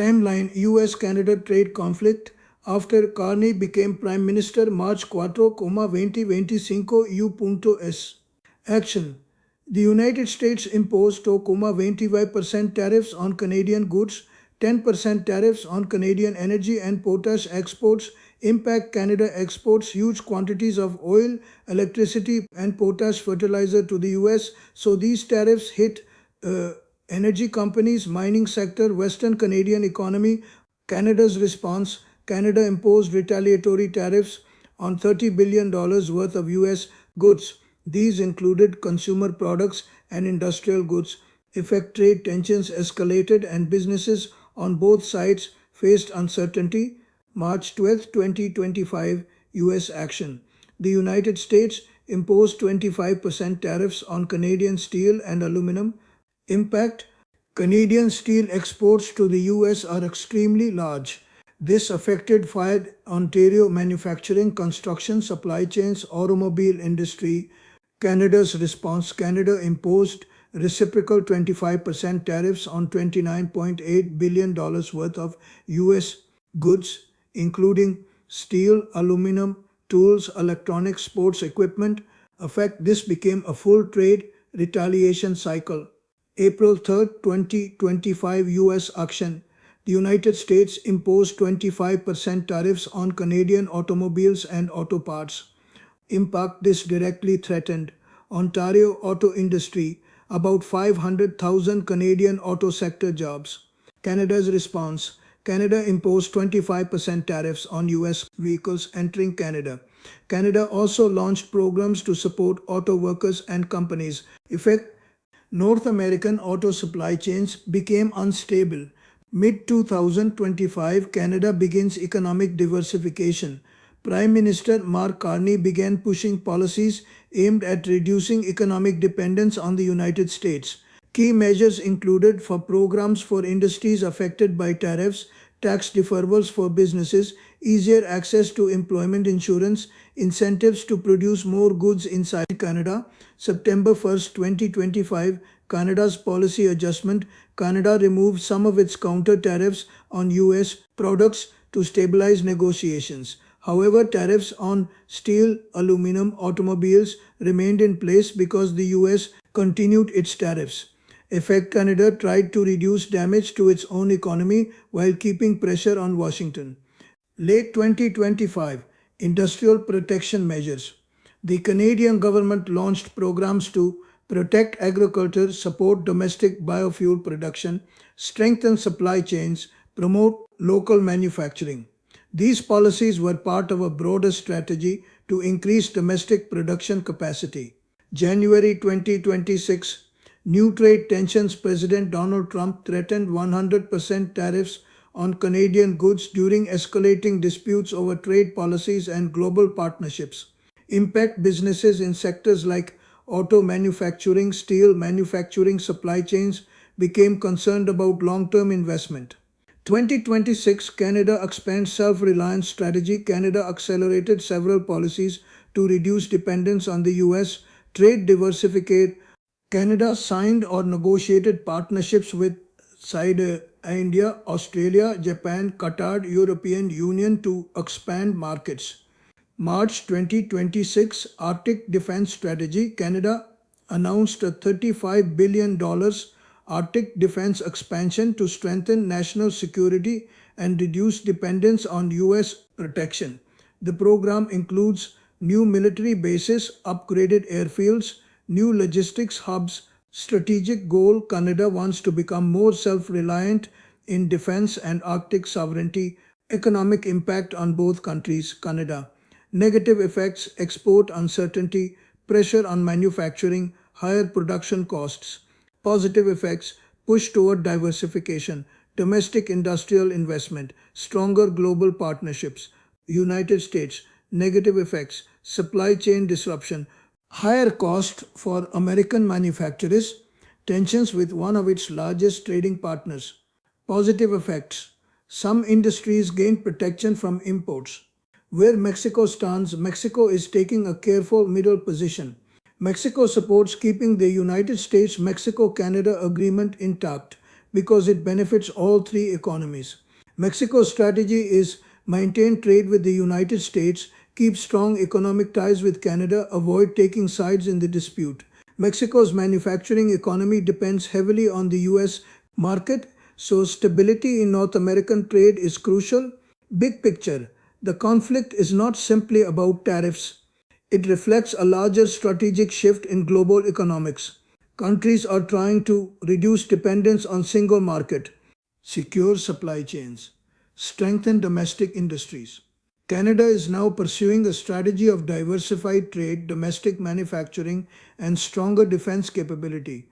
Timeline: US-Canada trade conflict. After Carney became Prime Minister, March 4, 2025. Action: The United States imposed 25% tariffs on Canadian goods, 10% tariffs on Canadian energy and potash exports. Impact: Canada exports huge quantities of oil, electricity, and potash fertilizer to the US, so these tariffs hit energy companies, mining sector, Western Canadian economy. Canada's response: Canada imposed retaliatory tariffs on $30 billion worth of US goods. These included consumer products and industrial goods. Effect: trade tensions escalated and businesses on both sides faced uncertainty. March 12, 2025. US action. The United States imposed 25% tariffs on Canadian steel and aluminum. Impact: Canadian steel exports to the US are extremely large. This affected fired Ontario manufacturing, construction, supply chains, automobile industry. Canada's response: Canada imposed reciprocal 25% tariffs on $29.8 billion worth of US goods, including steel, aluminum, tools, electronics, sports equipment. Effect: this became a full trade retaliation cycle. April 3, 2025. US action. The United States imposed 25% tariffs on Canadian automobiles and auto parts. Impact: this directly threatened Ontario auto industry, about 500,000 Canadian auto sector jobs. Canada's response: Canada imposed 25% tariffs on US vehicles entering Canada. Canada also launched programs to support auto workers and companies. Effect: North American auto supply chains became unstable. Mid-2025, Canada begins economic diversification. Prime Minister Mark Carney began pushing policies aimed at reducing economic dependence on the United States. Key measures included for programs for industries affected by tariffs, tax deferrals for businesses, easier access to employment insurance, incentives to produce more goods inside Canada. September 1, 2025, Canada's policy adjustment. Canada removed some of its counter tariffs on US products to stabilize negotiations. However, tariffs on steel, aluminum, automobiles remained in place because the US continued its tariffs. Effect: Canada tried to reduce damage to its own economy while keeping pressure on Washington. Late 2025. Industrial protection measures. The Canadian government launched programs to protect agriculture, support domestic biofuel production, strengthen supply chains, promote local manufacturing. These policies were part of a broader strategy to increase domestic production capacity. January 2026. New trade tensions. President Donald Trump threatened 100% tariffs on Canadian goods during escalating disputes over trade policies and global partnerships. Impact: businesses in sectors like auto manufacturing, steel manufacturing, supply chains became concerned about long-term investment. 2026. Canada expands self-reliance strategy. Canada accelerated several policies to reduce dependence on the US. Trade diversification. Canada signed or negotiated partnerships with India, Australia, Japan, Qatar, European Union to expand markets. March 2026. Arctic Defense Strategy. Canada announced a $35 billion Arctic defense expansion to strengthen national security and reduce dependence on US protection. The program includes new military bases, upgraded airfields, new logistics hubs. Strategic goal: Canada wants to become more self-reliant in defense and Arctic sovereignty. Economic impact on both countries. Canada. Negative effects: export uncertainty, pressure on manufacturing, higher production costs. Positive effects: push toward diversification, domestic industrial investment, stronger global partnerships. United States. Negative effects: supply chain disruption, higher cost for American manufacturers, tensions with one of its largest trading partners. Positive effects: some industries gain protection from imports. Where Mexico stands: Mexico is taking a careful middle position. Mexico supports keeping the United States-Mexico-Canada agreement intact. because it benefits all three economies. Mexico's strategy is maintain trade with the United States, keep strong economic ties with Canada, avoid taking sides in the dispute. Mexico's manufacturing economy depends heavily on the US market, so stability in North American trade is crucial. Big picture, the conflict is not simply about tariffs. It reflects a larger strategic shift in global economics. Countries are trying to reduce dependence on single market, secure supply chains, strengthen domestic industries. Canada is now pursuing a strategy of diversified trade, domestic manufacturing, and stronger defense capability.